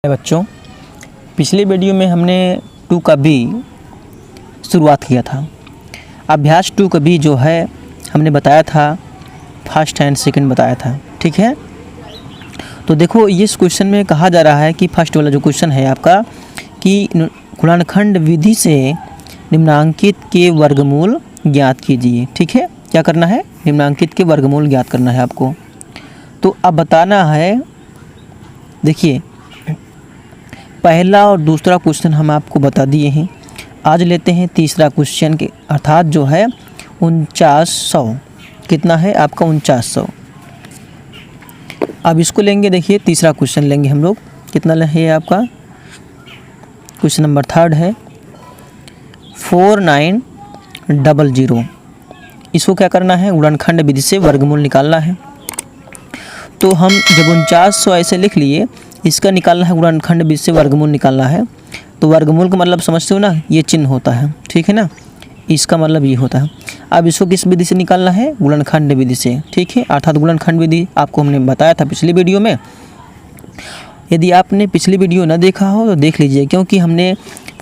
बच्चों, पिछले वीडियो में हमने 2 का बी शुरुआत किया था। अभ्यास 2 का बी जो है हमने बताया था, फर्स्ट एंड सेकंड बताया था, ठीक है। तो देखो इस क्वेश्चन में कहा जा रहा है कि फर्स्ट वाला जो क्वेश्चन है आपका कि गुणनखंड विधि से निम्नांकित के वर्गमूल ज्ञात कीजिए, ठीक है। क्या करना है? निम्नांकित के वर्गमूल ज्ञात करना है आपको। तो अब बताना है, देखिए पहला और दूसरा क्वेश्चन हम आपको बता दिए हैं। आज लेते हैं तीसरा क्वेश्चन के, अर्थात जो है 4900। कितना है आपका? 4900। अब इसको लेंगे, देखिए तीसरा क्वेश्चन लेंगे हम लोग। कितना है आपका? क्वेश्चन नंबर 3 है 4900। इसको क्या करना है? गुणनखंड विधि से वर्गमूल निकालना है। तो हम जब 4900 ऐसे लिख लिए, इसका निकालना है गुणनखंड विधि से वर्गमूल निकालना है। तो वर्गमूल का मतलब समझते हो ना, ये चिन्ह होता है, ठीक है ना। इसका मतलब ये होता है। अब इसको किस विधि से निकालना है? गुणनखंड विधि से, ठीक है। अर्थात गुणनखंड विधि आपको हमने बताया था पिछली वीडियो में। यदि आपने पिछली वीडियो ना देखा हो तो देख लीजिए, क्योंकि हमने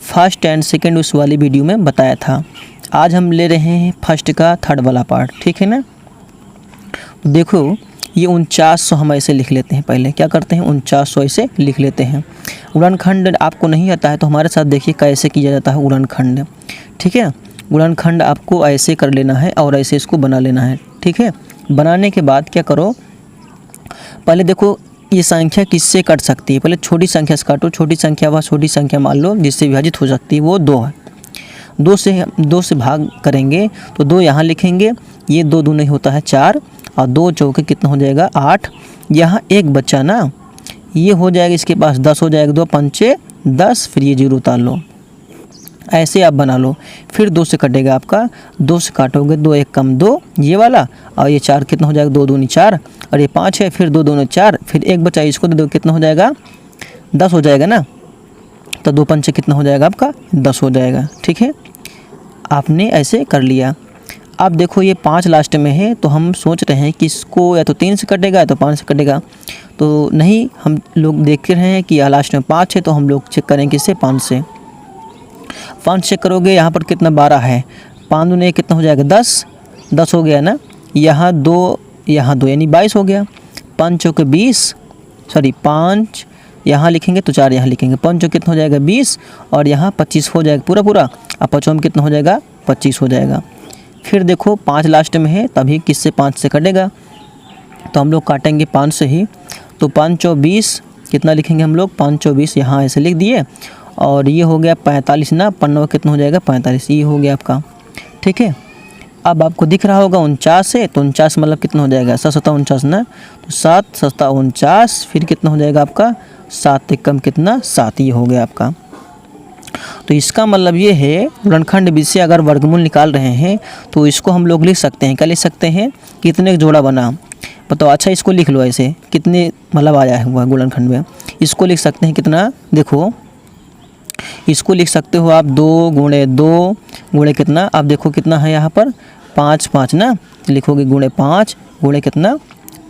फर्स्ट एंड सेकेंड उस वाली वीडियो में बताया था। आज हम ले रहे हैं फर्स्ट का 3rd वाला पार्ट, ठीक है ना। देखो ये 4900 हम ऐसे लिख लेते हैं। पहले क्या करते हैं? 4900 ऐसे लिख लेते हैं। गुणनखंड आपको नहीं आता है तो हमारे साथ देखिए कैसे किया जाता है गुणनखंड, ठीक है। गुणनखंड आपको ऐसे कर लेना है और ऐसे इसको बना लेना है, ठीक है। बनाने के बाद क्या करो, पहले देखो ये संख्या किससे कट सकती है। पहले छोटी संख्या से काटो। छोटी संख्या व छोटी संख्या मान लो जिससे विभाजित हो सकती है, वो 2 है। 2 से भाग करेंगे तो 2 यहाँ लिखेंगे। ये 2 दूनी होता है 4 और 2 चौके कितना हो जाएगा? 8। यहाँ एक बच्चा ना, ये हो जाएगा इसके पास 10 हो जाएगा। 2 पंचे 10, फिर ये 0 उतार लो। ऐसे आप बना लो। फिर 2 से कटेगा आपका, 2 से काटोगे 2 1 कम 2 ये वाला, और ये 4 कितना हो जाएगा? 2 दूनी 4 और ये 5 है। फिर 2 दूनी 4, फिर एक बचा इसको दे दो, कितना हो जाएगा? 10 हो जाएगा ना। तो 2 पंचे कितना हो जाएगा आपका? 10 हो जाएगा, ठीक है। आपने ऐसे कर लिया। अब देखो ये 5 लास्ट में है, तो हम सोच रहे हैं कि इसको या तो 3 से कटेगा या तो 5 से कटेगा। तो नहीं, हम लोग देख रहे हैं कि यहाँ लास्ट में 5 है, तो हम लोग चेक करेंगे इससे 5 से। 5 चेक करोगे, यहाँ पर कितना? 12 है। 5 दूने कितना हो जाएगा? 10 हो गया ना। यहाँ 2 यानी 22 हो गया। 5 चौके 20, सॉरी 5 यहाँ लिखेंगे तो 4 यहाँ लिखेंगे। 5 चौके कितना हो जाएगा? 20 और यहाँ 25 हो जाएगा पूरा। अब 5 में कितना हो जाएगा? 25 हो जाएगा। फिर देखो 5 लास्ट में है, तभी किससे? 5 से कटेगा, तो हम लोग काटेंगे 5 से ही। तो 5 चौ 20 कितना लिखेंगे हम लोग? 5 चौ 20 यहाँ ऐसे लिख दिए। और ये हो गया 45 ना। 5 कितना हो जाएगा? 45। ये हो गया आपका, ठीक है। अब आपको दिख रहा होगा 49 है, तो 49 मतलब कितना हो जाएगा? 7 7 49 ना। तो 7 7 49, फिर कितना हो जाएगा आपका? 7 1 कम कितना? 7। ये हो गया आपका। तो इसका मतलब ये है, गुणनखंड विधि से अगर वर्गमूल निकाल रहे हैं तो इसको हम लोग लिख सकते हैं। क्या लिख सकते हैं? कितने जोड़ा बना, बताओ। अच्छा इसको लिख लो ऐसे, कितने मतलब आया हुआ गुणनखंड में। इसको लिख सकते हैं कितना? देखो इसको लिख सकते हो आप 2 गुणे 2 गुणे कितना? अब देखो कितना है यहाँ पर? 5 5 ना। लिखोगे गुणे 5 गुणे कितना?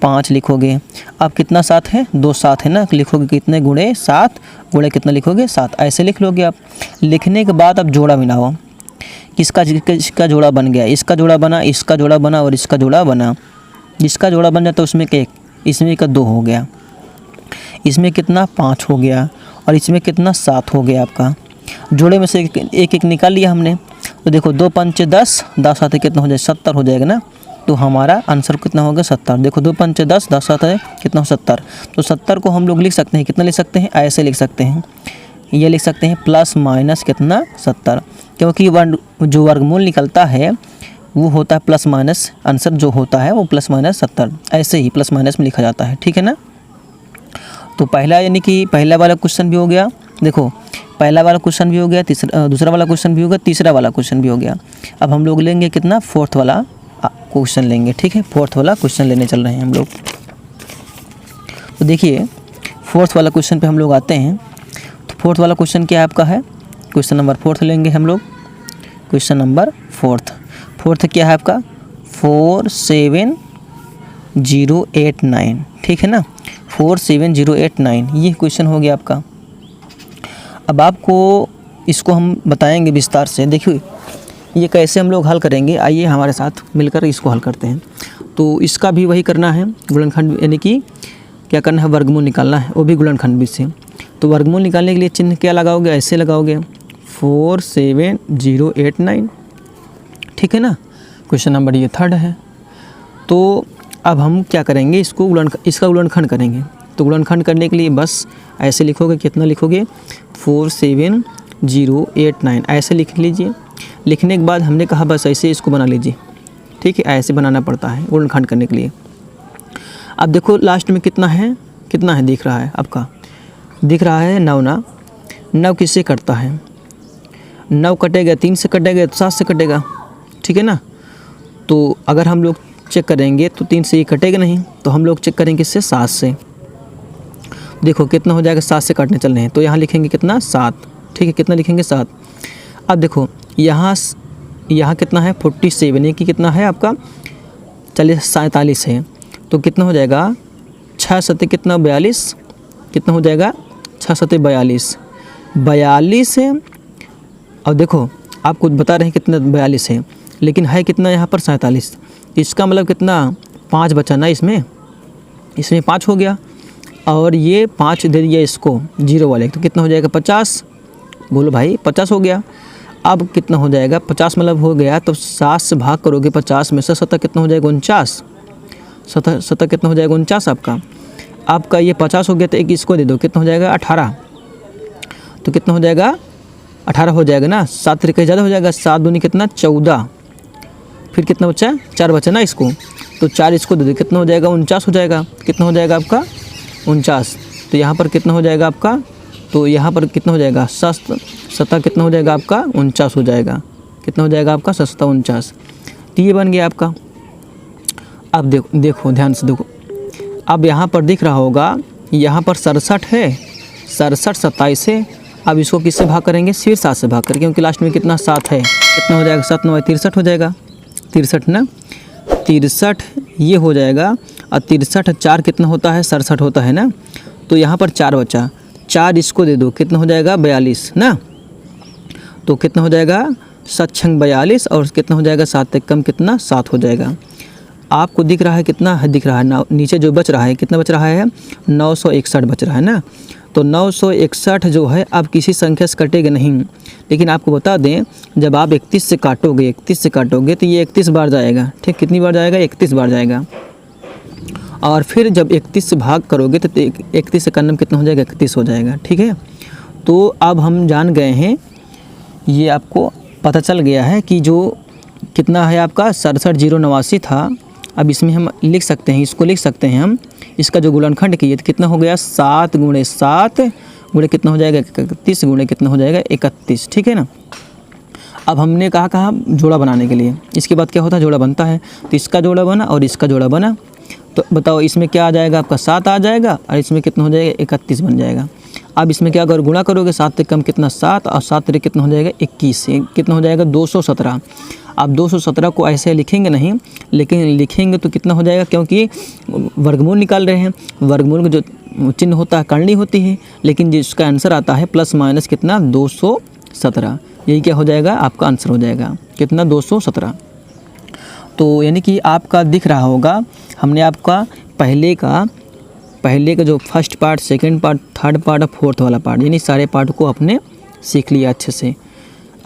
5 लिखोगे। अब कितना 7 है? 2 7 है ना। लिखोगे कितने? गुणे 7 गुणे कितना लिखोगे? 7। ऐसे लिख लोगे आप। लिखने के बाद अब जोड़ा मिलाओ। किसका जोड़ा बन गया? इसका जोड़ा बना, इसका जोड़ा बना और इसका जोड़ा बना। जिसका जोड़ा बन जाता है उसमें एक, इसमें का 2 हो गया। इसमें कितना? 5 हो गया। और इसमें कितना? 7 हो गया आपका। जोड़े में से एक एक निकाल लिया हमने। तो देखो 2 पंचे 10, 10 7 कितना हो जाएगा? 70 हो जाएगा ना। तो हमारा आंसर कितना होगा? 70। देखो 2 पंचे 10, 10 7 है कितना? 70। तो 70 को हम लोग लिख सकते हैं, कितना लिख सकते हैं? ऐसे लिख सकते हैं। ये लिख सकते हैं प्लस माइनस कितना? 70। क्योंकि जो वर्गमूल निकलता है वो होता है प्लस माइनस, आंसर जो होता है वो प्लस माइनस 70। ऐसे ही प्लस माइनस में लिखा जाता है, ठीक है ना। तो पहला यानी कि पहला वाला क्वेश्चन भी हो गया। देखो पहला वाला क्वेश्चन भी हो गया, दूसरा वाला क्वेश्चन भी हो गया, तीसरा वाला क्वेश्चन भी हो गया। अब हम लोग लेंगे कितना? 4th वाला क्वेश्चन लेंगे, ठीक है। 4th वाला क्वेश्चन लेने चल रहे हैं हम लोग। तो देखिए 4th वाला क्वेश्चन पे हम लोग आते हैं। तो 4th वाला क्वेश्चन क्या आपका है? क्वेश्चन नंबर 4 लेंगे हम लोग। क्वेश्चन नंबर 4 क्या है आपका? 47089, ठीक है ना। 47089 ये क्वेश्चन हो गया आपका। अब आपको इसको हम बताएंगे विस्तार से। देखिए ये कैसे हम लोग हल करेंगे, आइए हमारे साथ मिलकर इसको हल करते हैं। तो इसका भी वही करना है, गुणनखंड यानी कि क्या करना है, वर्गमूल निकालना है, वो भी गुणनखंड भी से। तो वर्गमूल निकालने के लिए चिन्ह क्या लगाओगे, ऐसे लगाओगे 47089, ठीक है ना। क्वेश्चन नंबर ये 3 है। तो अब हम क्या करेंगे, इसका गुणनखंड करेंगे। तो गुणनखंड करने के लिए बस ऐसे लिखोगे, कितना लिखोगे 47089 ऐसे लिख लीजिए। लिखने के बाद हमने कहा बस ऐसे इसको बना लीजिए, ठीक है, ऐसे बनाना पड़ता है गुणनखंड करने के लिए। अब देखो लास्ट में कितना है दिख रहा है आपका, दिख रहा है 9 ना। 9 किससे कटता है, 9 कटेगा 3 से कटेगा, 7 से कटेगा, ठीक है ना। तो अगर हम लोग चेक करेंगे तो 3 से ये कटेगा नहीं, तो हम लोग चेक करेंगे किससे, 7 से। देखो कितना हो जाएगा, 7 से काटने चल रहे हैं तो यहाँ लिखेंगे कितना 7, ठीक है, कितना लिखेंगे 7। अब देखो यहाँ कितना है 47, यानी कि कितना है आपका 47 है। तो कितना हो जाएगा 6 सत्ते कितना 42, कितना हो जाएगा 6 सत्ते 42 है। और देखो आपको बता रहे हैं कितना 42 है, लेकिन है कितना यहाँ पर 47। इसका मतलब कितना 5 बचा ना, इसमें 5 हो गया, और ये 5 दे दिया इसको 0 वाले, तो कितना हो जाएगा 50। बोलो भाई 50 हो गया। अब कितना हो जाएगा 50 मतलब हो गया, तो 7 से भाग करोगे 50 में से, 7 कितना हो जाएगा 49, 7 कितना हो जाएगा 49 आपका ये 50 हो गया। तो एक इसको दे दो, कितना हो जाएगा 18, तो कितना हो जाएगा 18 हो जाएगा ना। 7 तरीके ज़्यादा हो जाएगा, 7 दूनी कितना 14, फिर कितना बचा 4 बचा ना इसको, तो 4 इसको दे दो, कितना हो जाएगा 49 हो जाएगा। कितना हो जाएगा आपका 49। तो यहाँ पर कितना हो जाएगा आपका, तो यहाँ पर कितना हो जाएगा 7 कितना हो जाएगा आपका 49 हो जाएगा, कितना हो जाएगा आपका 7 49। तो ये बन गया आपका। अब देखो ध्यान से देखो, अब यहाँ पर दिख रहा होगा, यहाँ पर 67 है, 67 27 है। अब इसको किससे भाग करेंगे, फिर 7 से भाग करेंगे, क्योंकि लास्ट में कितना 7 है, कितना हो जाएगा 7 9 63 हो जाएगा, 63 ना, 63 ये हो जाएगा। और 63 4 कितना होता है 67 होता है ना। तो यहाँ पर 4 बचा, 4 इसको दे दो, कितना हो जाएगा 42 ना। तो कितना हो जाएगा 7 6 42, और कितना हो जाएगा 7 एक कम कितना 7 हो जाएगा। आपको दिख रहा है कितना है, दिख रहा है ना, नीचे जो बच रहा है कितना बच रहा है 961 बच रहा है ना। तो 961 जो है अब किसी संख्या से कटेगा नहीं, लेकिन आपको बता दें जब आप 31 से काटोगे तो ये 31 बार जाएगा, ठीक, कितनी बार जाएगा 31 बार जाएगा। और फिर जब 31 से भाग करोगे तो 31 से करने में कितना हो जाएगा 31 हो जाएगा, ठीक है। तो अब हम जान गए हैं, ये आपको पता चल गया है कि जो कितना है आपका 67089 था। अब इसमें हम लिख सकते हैं, इसको लिख सकते हैं हम, इसका जो गुणनखंड किए तो कितना हो गया 7 × 7 गुणे कितना हो जाएगा 31 गुणे कितना हो जाएगा 31, ठीक है ना। अब हमने कहा जोड़ा बनाने के लिए, इसके बाद क्या होता है जोड़ा बनता है। तो इसका जोड़ा बना और इसका जोड़ा बना, तो बताओ इसमें क्या आ जाएगा आपका 7 आ जाएगा, और इसमें कितना हो जाएगा 31 बन जाएगा। अब इसमें क्या अगर गुणा करोगे 7 से कम कितना 7, और 7 तरीके कितना हो जाएगा 21, कितना हो जाएगा 217। आप 217 को ऐसे लिखेंगे नहीं, लेकिन लिखेंगे तो कितना हो जाएगा, क्योंकि वर्गमूल निकाल रहे हैं, वर्गमूल का जो चिन्ह होता है करनी होती है, लेकिन जिसका आंसर आता है प्लस माइनस कितना 217, यही क्या हो जाएगा आपका आंसर हो जाएगा कितना 217। तो यानी कि आपका दिख रहा होगा, हमने आपका पहले का जो first part, second part, third part और फोर्थ वाला पार्ट, यानी सारे पार्ट को अपने सीख लिया अच्छे से।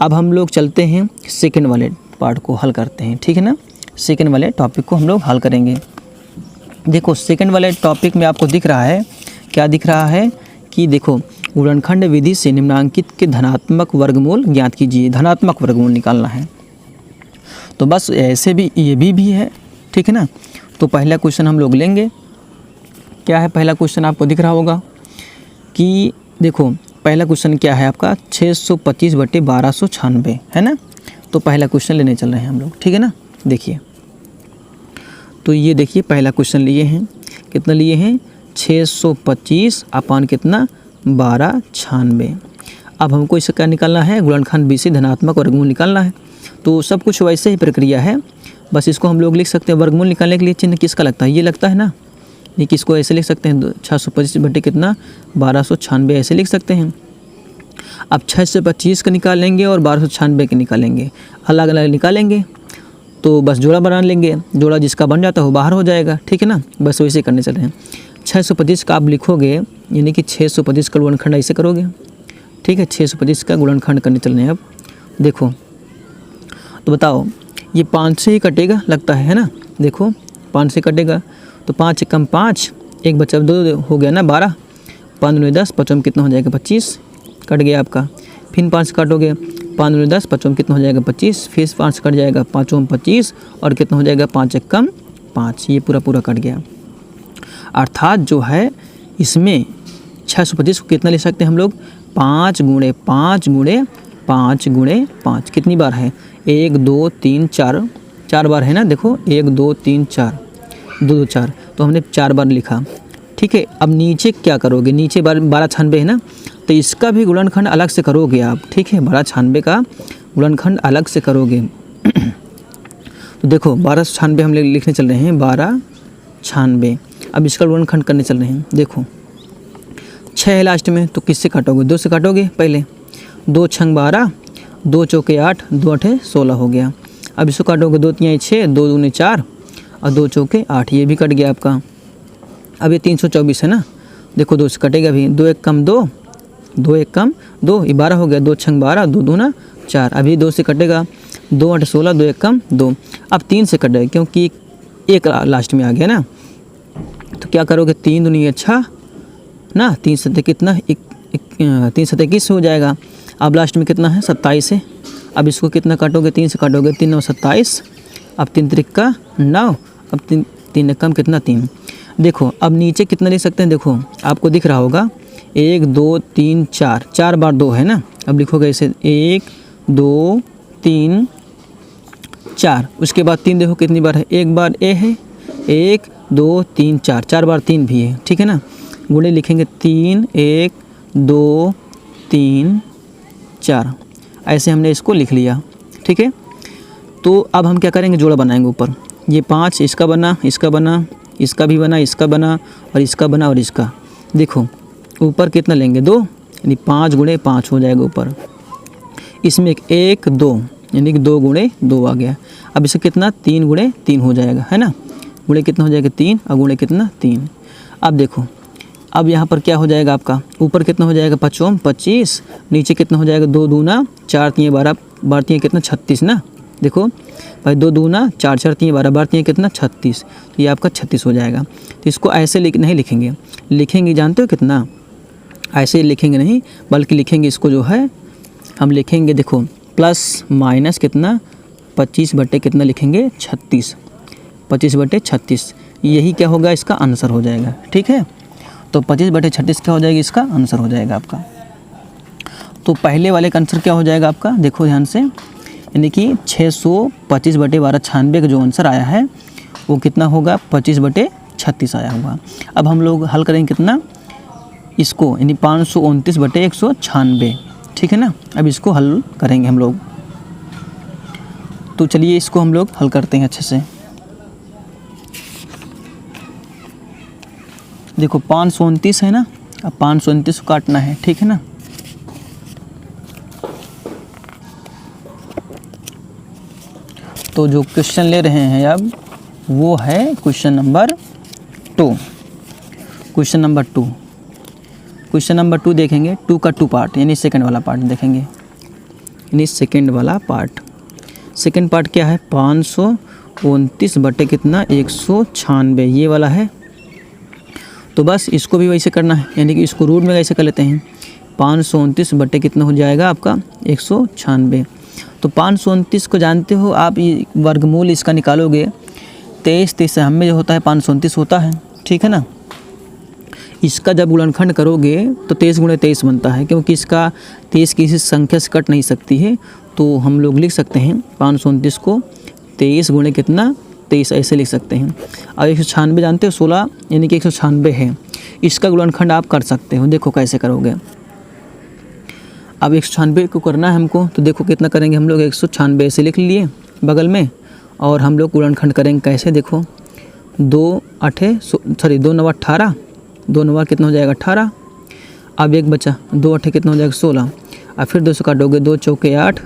अब हम लोग चलते हैं सेकंड वाले पार्ट को हल करते हैं, ठीक है ना। सेकंड वाले टॉपिक को हम लोग हल करेंगे। देखो सेकंड वाले टॉपिक में आपको दिख रहा है, क्या दिख रहा है कि देखो गुणनखंड विधि से निम्नांकित के धनात्मक वर्गमूल ज्ञात कीजिए, धनात्मक वर्गमूल निकालना है। तो बस ऐसे भी ये भी है, ठीक है ना। तो पहला क्वेश्चन हम लोग लेंगे, क्या है पहला क्वेश्चन आपको दिख रहा होगा कि देखो पहला क्वेश्चन क्या है आपका 625/1296 है ना। तो पहला क्वेश्चन लेने चल रहे हैं हम लोग, ठीक है ना। देखिए तो ये देखिए पहला क्वेश्चन लिए हैं, कितना लिए हैं 625 अपान कितना 1296। अब हमको इसका क्या निकालना है, गुणनखंड बी से धनात्मक वर्गमूल निकालना है। तो सब कुछ वैसे ही प्रक्रिया है, बस इसको हम लोग लिख सकते हैं। वर्गमूल निकालने के लिए चिन्ह किसका लगता है, ये लगता है ना, ये किसको ऐसे लिख सकते हैं 625 बटे कितना 1296 ऐसे लिख सकते हैं। अब 625 का निकालेंगे और 1296 का निकालेंगे, अलग अलग निकालेंगे तो बस जोड़ा बना लेंगे, जोड़ा जिसका बन जाता है वो बाहर हो जाएगा, ठीक है ना। बस वैसे करने चल रहे हैं। 625 का आप लिखोगे, यानी कि 625 का गुणनखंड ऐसे करोगे, ठीक है। 625 का गुणनखंड करने चल रहे हैं। अब देखो तो बताओ, ये 5 से ही कटेगा लगता है ना। देखो 5 से कटेगा तो 5 कम 5, एक बचा 2 हो गया ना 12, 5 9 10, 5 में कितना हो जाएगा 25, कट गया आपका। फिर 5 काटोगे, 5 9 10, 5 में कितना हो जाएगा 25, फिर 5 कट जाएगा, 5 में 25 और कितना हो जाएगा 5 कम 5, ये पूरा कट गया। अर्थात जो है इसमें 625 को कितना ले सकते हैं हम लोग, 5 गुणे 5 गुणे 5 गुणे 5, कितनी बार है 1 2 3 4, 4 बार है ना। देखो 1 2 3 4, 2 2 4, तो हमने 4 बार लिखा, ठीक है। अब नीचे क्या करोगे, नीचे 1296 है ना, तो इसका भी गुणनखंड अलग से करोगे आप, ठीक है। 1296 का गुणनखंड अलग से करोगे। तो देखो 1296 हम लिखने चल रहे हैं, 1296। अब इसका गुणनखंड करने चल रहे हैं। देखो 6 है लास्ट में, तो किससे काटोगे, 2 से काटोगे पहले। 2 छंग 12, 2 चौके 8, 2 आठे 16 हो गया। अब इसको काटोगे, 2 3 6, 2 दूने 4 और 2 चौके 8, ये भी कट गया आपका। अब ये 324 है ना, देखो 2 से कटेगा भी, 2 1 कम 2, 2 1 कम 2, ये 12 हो गया। 2 छंग 12, 2 दूना 4, अभी 2 से कटेगा, 2 8 16, 2 1 कम 2। अब 3 से कटेगा क्योंकि एक लास्ट में आ गया ना, तो क्या करोगे, 3 दूनी अच्छा ना, 3 सत्ते कितना 3 सत्ते 21 हो जाएगा। अब लास्ट में कितना है 27 है। अब इसको कितना काटोगे, 3 से काटोगे, 3 9 27, अब 3 त्रिका 9, अब 3 कम कितना 3। देखो अब नीचे कितना लिख सकते हैं, देखो आपको दिख रहा होगा 1 2 3 4, 4 बार 2 है ना। अब लिखोगे ऐसे 1 2 3 4, उसके बाद 3 देखो कितनी बार है, एक बार ए है, 1 2 3 4, 4 बार 3 भी है, ठीक है ना। गुणे लिखेंगे 3 1 2 3 4, ऐसे हमने इसको लिख लिया, ठीक है। तो अब हम क्या करेंगे, जोड़ा बनाएंगे ऊपर। ये 5 इसका बना, इसका बना, इसका भी बना, इसका बना और इसका बना और इसका। देखो ऊपर कितना लेंगे 2, यानी 5 गुणे 5 हो जाएगा ऊपर। इसमें 1 2, यानी कि 2 गुणे 2 आ गया। अब इसका कितना 3 गुणे 3 हो जाएगा, है ना। गुणे कितना हो जाएगा 3 और गुणे कितना 3। अब देखो अब यहाँ पर क्या हो जाएगा आपका, ऊपर कितना हो जाएगा 5 25, नीचे कितना हो जाएगा 2 दूना 4 3 12, 12 3 कितना 36 ना। देखो भाई 2 दूना 4 4 3 12, 12 3 कितना 36, तो ये आपका 36 हो जाएगा। तो इसको ऐसे नहीं लिखेंगे, लिखेंगे जानते हो कितना, ऐसे लिखेंगे नहीं, बल्कि लिखेंगे इसको जो है हम लिखेंगे, देखो प्लस माइनस कितना 25 बटे कितना लिखेंगे 36, 25 बटे 36, यही क्या होगा इसका आंसर हो जाएगा, ठीक है। तो 25 बटे 36 क्या हो जाएगा, इसका आंसर हो जाएगा आपका। तो पहले वाले का आंसर क्या हो जाएगा आपका, देखो ध्यान से, यानी कि 625 बटे 1296 का जो आंसर आया है वो कितना होगा 25 बटे 36 आया होगा। अब हम लोग हल करेंगे कितना इसको, यानी 529 बटे 196, ठीक है ना। अब इसको हल करेंगे हम लोग, तो चलिए इसको हम लोग हल करते हैं अच्छे से। देखो 529 है ना, अब 529 को काटना है, ठीक है ना। तो जो क्वेश्चन ले रहे हैं अब वो है question number 2। Question number 2, question number 2 देखेंगे, 2 का 2 पार्ट, यानी सेकंड वाला पार्ट देखेंगे, यानी सेकंड वाला पार्ट। सेकंड पार्ट क्या है 529 बटे कितना 196, ये वाला है। तो बस इसको भी वैसे करना है, यानी कि इसको रूट में कैसे कर लेते हैं, 529 बटे कितना हो जाएगा आपका 196। तो 529 को जानते हो आप, ये वर्गमूल इसका निकालोगे 23 हम में जो होता है 529 होता है, ठीक है ना। इसका जब गुणनखंड करोगे तो 23 गुणे 23 बनता है, क्योंकि इसका 23 किसी संख्या से कट नहीं सकती है। तो हम लोग लिख सकते हैं 529 को 23 गुणे कितना 23 ऐसे लिख सकते हैं। अब 196 जानते हो 16, यानी कि 196 है, इसका गुणनखंड आप कर सकते हो। देखो कैसे करोगे, अब 196 को करना है हमको, तो देखो कितना करेंगे हम लोग 196 ऐसे लिख लिए बगल में, और हम लोग गुणनखंड करेंगे कैसे, देखो 2 9 18, 2 9 कितना हो जाएगा 18, अब एक बचा 2 8 कितना हो जाएगा 16, और फिर 2 से काटोगे 2 चौके 8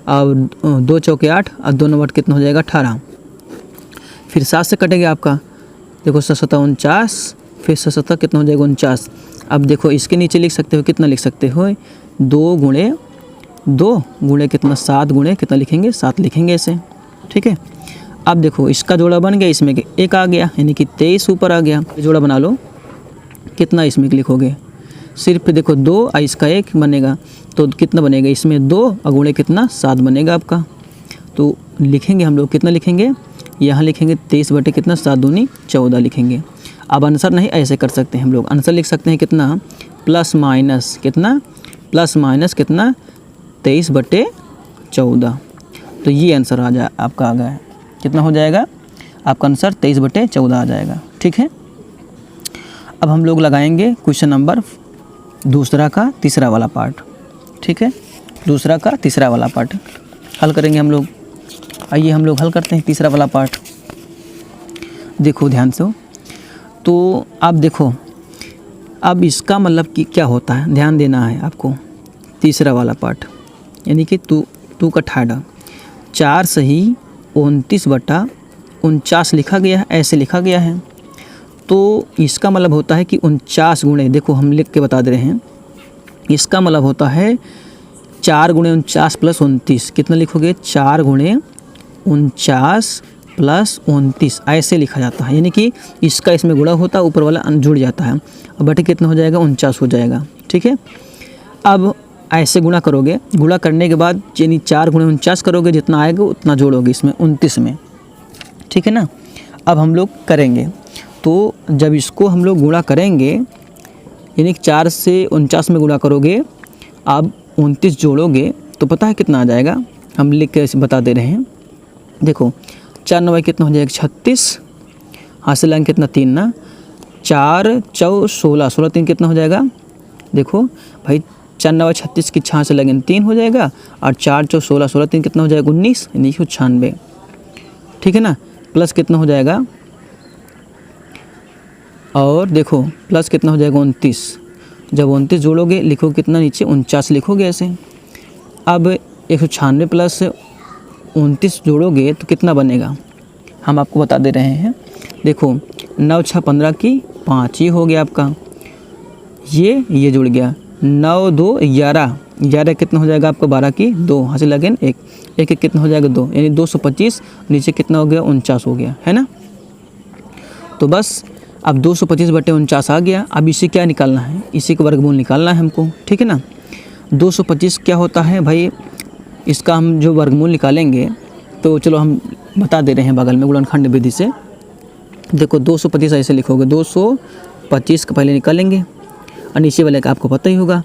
और 2 चौके 8 और 2 9 कितना हो जाएगा 18। फिर 7 से कटेगा आपका, देखो 7 7 49, फिर 7 7 कितना हो जाएगा 49। अब देखो इसके नीचे लिख सकते हो, कितना लिख सकते हो 2 गुणे 2 गुणे कितना 7 गुणे कितना लिखेंगे 7 लिखेंगे ऐसे, ठीक है। अब देखो इसका जोड़ा बन गया, इसमें एक आ गया यानी कि 23 ऊपर आ गया। जोड़ा बना लो, कितना इसमें लिखोगे सिर्फ देखो 2 और इसका 1 बनेगा तो कितना बनेगा इसमें 2 और गुणे कितना 7 बनेगा आपका। तो लिखेंगे हम लोग कितना लिखेंगे, यहाँ लिखेंगे 23 बटे कितना 7 दूनी 14 लिखेंगे। अब आंसर नहीं ऐसे कर सकते हैं हम लोग, आंसर लिख सकते हैं कितना प्लस माइनस कितना 23 बटे 14। तो ये आंसर आ जाए आपका आ गया है, कितना हो जाएगा आपका आंसर 23 बटे 14 आ जाएगा, ठीक है। अब हम लोग लगाएंगे क्वेश्चन नंबर दूसरा का तीसरा वाला पार्ट, ठीक है। दूसरा का तीसरा वाला पार्ट हल करेंगे हम लोग। आइए हम लोग हल करते हैं तीसरा वाला पार्ट। देखो ध्यान से, तो आप देखो अब इसका मतलब कि क्या होता है, ध्यान देना है आपको। तीसरा वाला पार्ट यानी कि टू का ठाडा 4 सही 29 बटा 49 लिखा गया है, ऐसे लिखा गया है। तो इसका मतलब होता है कि 49 गुणे, देखो हम लिख के बता दे रहे हैं, इसका मतलब होता है 4 गुणे 49 प्लस 29 कितना लिखोगे 4 गुणे 49 प्लस 29 ऐसे लिखा जाता है, यानी कि इसका इसमें गुणा होता है, ऊपर वाला जुड़ जाता है और बटे कितना हो जाएगा 49 हो जाएगा, ठीक है। अब ऐसे गुणा करोगे, गुणा करने के बाद यानी 4 गुणे 49 करोगे, जितना आएगा उतना जोड़ोगे इसमें 29 में, ठीक है ना। अब हम लोग करेंगे, तो जब इसको हम लोग गुणा करेंगे यानी 4 से 49 में गुणा करोगे, अब 29 जोड़ोगे तो पता है कितना आ जाएगा, हम लिख के बता दे रहे हैं। देखो 4 9 कितना हो जाएगा 36, हासिल लाएंगे कितना 3 ना, 4 4 16 16 3 कितना हो जाएगा, देखो भाई 4 9 36 की 6 से लगेंगे 3 हो जाएगा, और 4 4 16 16 3 कितना हो जाएगा 19 यानी 96, ठीक है ना। प्लस कितना हो जाएगा, और देखो प्लस कितना हो जाएगा 29, जब 29 जोड़ोगे लिखो कितना नीचे 49 लिखोगे ऐसे। अब 196 प्लस 29 जोड़ोगे तो कितना बनेगा, हम आपको बता दे रहे हैं। देखो 9 6 15 की 5 ही हो गया आपका, ये जुड़ गया, 9 2 11 11 कितना हो जाएगा आपका 12 की 2, यहाँ से लगेन 1 1 कितना हो जाएगा 2 यानी 225, नीचे कितना हो गया 49 हो गया, है ना। तो बस अब 225 बटे 49 आ गया। अब इसे क्या निकालना है, इसी का वर्गमूल निकालना है हमको, ठीक है ना। 225 क्या होता है भाई, इसका हम जो वर्गमूल निकालेंगे तो चलो हम बता दे रहे हैं बगल में गुणनखंड विधि से। देखो 225 ऐसे लिखोगे, 225 का पहले निकालेंगे और नीचे वाले का आपको पता ही होगा।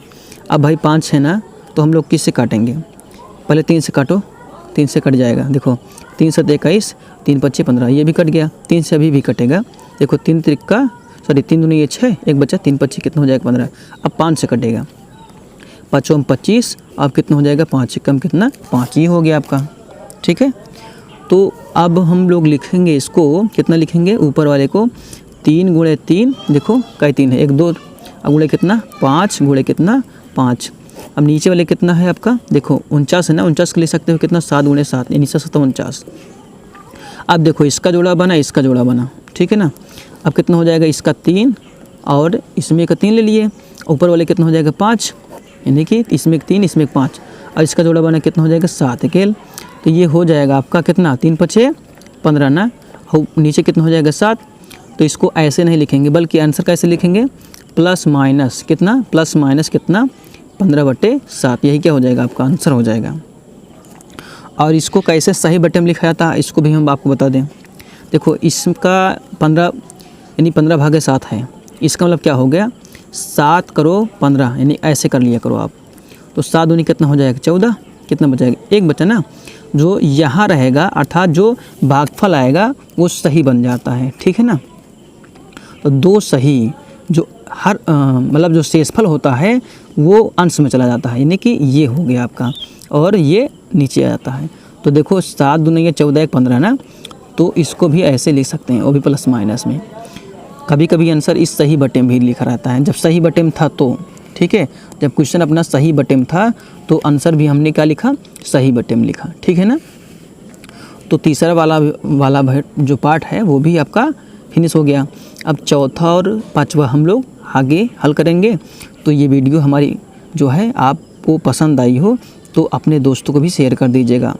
अब भाई 5 है ना, तो हम लोग किससे काटेंगे, पहले 3 से काटो, 3 से कट जाएगा। देखो 3 7 21 3 5 15, ये भी कट गया, 3 से अभी भी कटेगा। देखो 3 दूनी ये 6, एक बच्चा 3 5 कितना हो जाएगा 15। अब 5 से कटेगा, 5 25, अब कितना हो जाएगा 5 कम कितना 5 ही हो गया आपका, ठीक है। तो अब हम लोग लिखेंगे इसको, कितना लिखेंगे ऊपर वाले को 3 गुणे 3, देखो कई 3 है 1 2, अब गुणे कितना 5 गुणे कितना 5। अब नीचे वाले कितना है आपका, देखो 49 है ना, 49 के ले सकते हो कितना 7 गुणे 7 यानी 7 49। अब देखो इसका जोड़ा बना, इसका जोड़ा बना, ठीक है ना। अब कितना हो जाएगा इसका 3 और इसमें का 3 ले लिए, ऊपर वाले कितना हो जाएगा 5 यानी कि इसमें 3 इसमें 5, और इसका जोड़ा बना कितना हो जाएगा 7 अकेले। तो ये हो जाएगा आपका कितना 3 5 15 ना, नीचे कितना हो जाएगा 7। तो इसको ऐसे नहीं लिखेंगे, बल्कि आंसर कैसे लिखेंगे प्लस माइनस कितना 15 बटे 7, यही क्या हो जाएगा आपका आंसर हो जाएगा। और इसको कैसे सही बटे में लिखा जाता है इसको भी हम आपको बता दें। देखो इसका 15 यानी 15 भागे 7 है, इसका मतलब क्या हो गया 7 करो 15 यानी ऐसे कर लिया करो आप। तो 7 दूनी कितना हो जाएगा 14, कितना बचाएगा एक बचा ना, जो यहाँ रहेगा अर्थात जो भागफल आएगा वो सही बन जाता है, ठीक है ना। तो 2 सही जो हर मतलब जो शेषफल होता है वो अंश में चला जाता है, यानी कि ये हो गया आपका और ये नीचे आ जाता है। तो देखो 7 दूनी 14 1 15 ना, तो इसको भी ऐसे लिख सकते हैं, वो भी प्लस माइनस में। कभी कभी आंसर इस सही बटे में भी लिखा रहता है, जब सही बटे में था तो ठीक है। जब क्वेश्चन अपना सही बटे में था तो आंसर भी हमने क्या लिखा, सही बटे में लिखा, ठीक है ना। तो तीसरा वाला जो पार्ट है वो भी आपका फिनिश हो गया। अब चौथा और पांचवा हम लोग आगे हल करेंगे। तो ये वीडियो हमारी जो है आपको पसंद आई हो तो अपने दोस्तों को भी शेयर कर दीजिएगा।